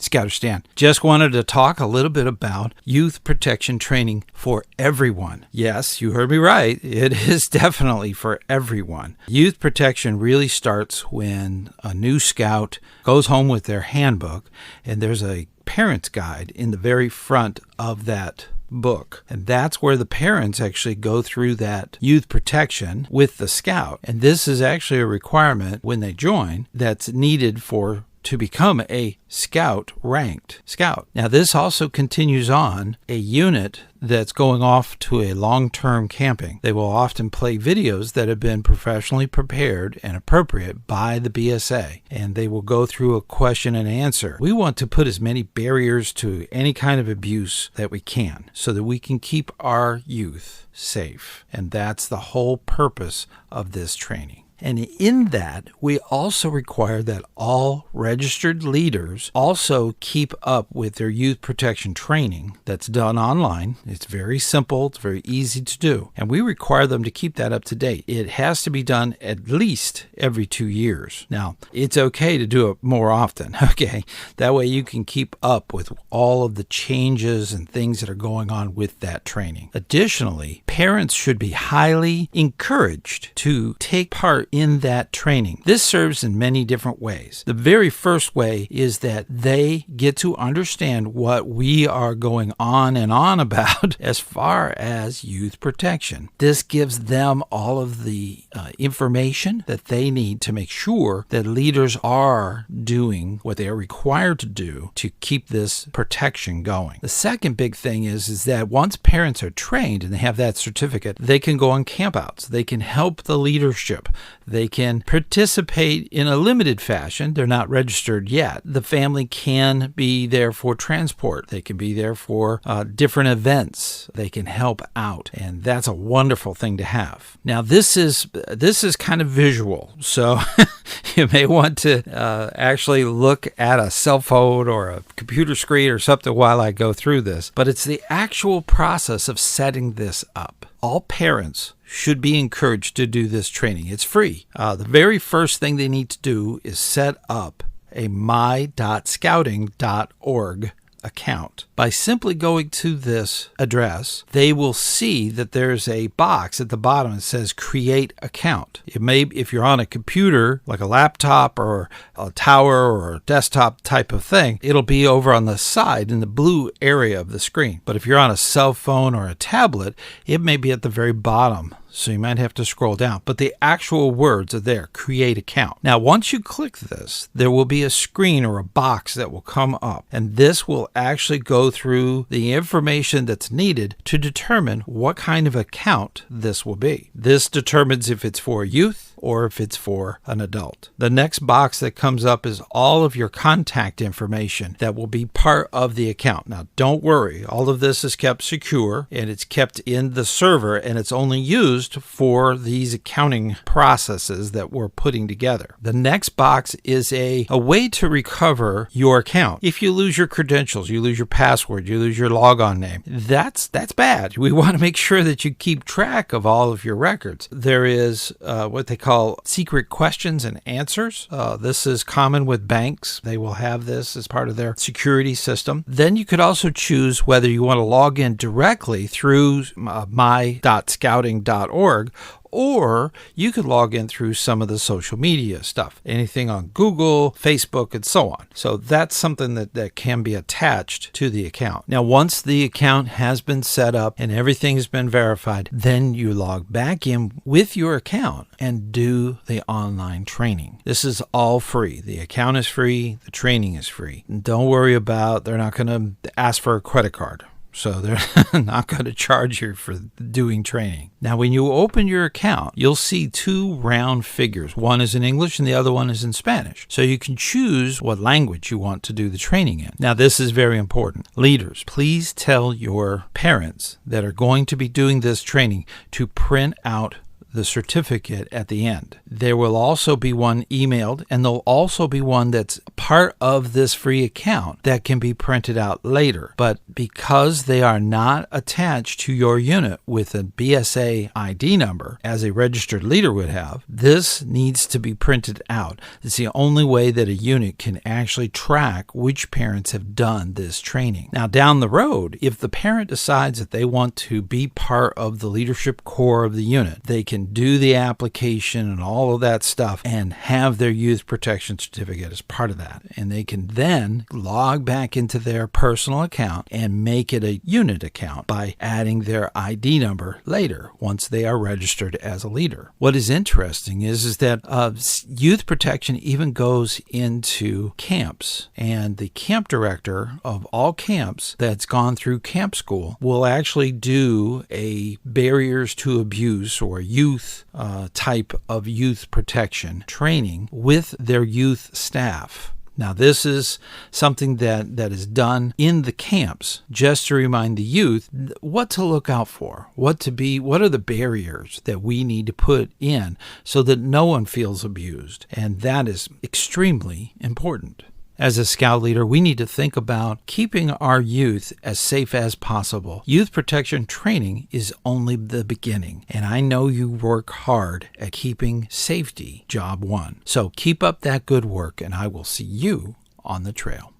ScouterStan. Just wanted to talk a little bit about youth protection training for everyone. Yes, you heard me right. It is definitely for everyone. Youth protection really starts when a new scout goes home with their handbook, and there's a parent's guide in the very front of that book. And that's where the parents actually go through that youth protection with the scout. And this is actually a requirement when they join that's needed to become a scout ranked scout. Now, this also continues on a unit that's going off to a long-term camping. They will often play videos that have been professionally prepared and appropriate by the BSA, and they will go through a question and answer. We want to put as many barriers to any kind of abuse that we can so that we can keep our youth safe. And that's the whole purpose of this training. And in that, we also require that all registered leaders also keep up with their youth protection training that's done online. It's very simple. It's very easy to do. And we require them to keep that up to date. It has to be done at least every 2 years. Now, it's okay to do it more often, okay? That way you can keep up with all of the changes and things that are going on with that training. Additionally, parents should be highly encouraged to take part in that training. This serves in many different ways. The very first way is that they get to understand what we are going on and on about as far as youth protection. This gives them all of the information that they need to make sure that leaders are doing what they are required to do to keep this protection going. The second big thing is that once parents are trained and they have that certificate, they can go on campouts. They can help the leadership. They can participate in a limited fashion. They're not registered yet. The family can be there for transport. They can be there for different events. They can help out, and that's a wonderful thing to have. Now, this is kind of visual, so you may want to actually look at a cell phone or a computer screen or something while I go through this, but it's the actual process of setting this up. All parents should be encouraged to do this training. It's free. The very first thing they need to do is set up a my.scouting.org account. By simply going to this address, they will see that there's a box at the bottom that says create account. It may, if you're on a computer, like a laptop or a tower or a desktop type of thing, it'll be over on the side in the blue area of the screen. But if you're on a cell phone or a tablet, it may be at the very bottom. So you might have to scroll down, but the actual words are there, create account. Now, once you click this, there will be a screen or a box that will come up, and this will actually go through the information that's needed to determine what kind of account this will be. This determines if it's for youth or if it's for an adult. The next box that comes up is all of your contact information that will be part of the account. Now, don't worry, all of this is kept secure and it's kept in the server, and it's only used for these accounting processes that we're putting together. The next box is a way to recover your account. If you lose your credentials, you lose your password, you lose your logon name, that's bad. We want to make sure that you keep track of all of your records. There is what they call secret questions and answers. This is common with banks. They will have this as part of their security system. Then you could also choose whether you want to log in directly through my.scouting.org, or you could log in through some of the social media stuff, anything on Google, Facebook, and so on. So that's something that can be attached to the account. Now, once the account has been set up and everything has been verified, then you log back in with your account and do the online training. This is all free. The account is free. The training is free. And don't worry about, they're not going to ask for a credit card. So they're not going to charge you for doing training. Now, when you open your account, you'll see two round figures. One is in English and the other one is in Spanish. So you can choose what language you want to do the training in. Now, this is very important. Leaders, please tell your parents that are going to be doing this training to print out the certificate at the end. There will also be one emailed, and there'll also be one that's part of this free account that can be printed out later. But because they are not attached to your unit with a BSA ID number, as a registered leader would have, this needs to be printed out. It's the only way that a unit can actually track which parents have done this training. Now, down the road, if the parent decides that they want to be part of the leadership core of the unit, they can do the application and all of that stuff and have their youth protection certificate as part of that. And they can then log back into their personal account and make it a unit account by adding their ID number later once they are registered as a leader. What is interesting is that youth protection even goes into camps, and the camp director of all camps that's gone through camp school will actually do a barriers to abuse or youth type of youth protection training with their youth staff. Now, this is something that is done in the camps just to remind the youth what to look out for, what are the barriers that we need to put in so that no one feels abused. And that is extremely important. As a Scout leader, we need to think about keeping our youth as safe as possible. Youth protection training is only the beginning, and I know you work hard at keeping safety job one. So keep up that good work, and I will see you on the trail.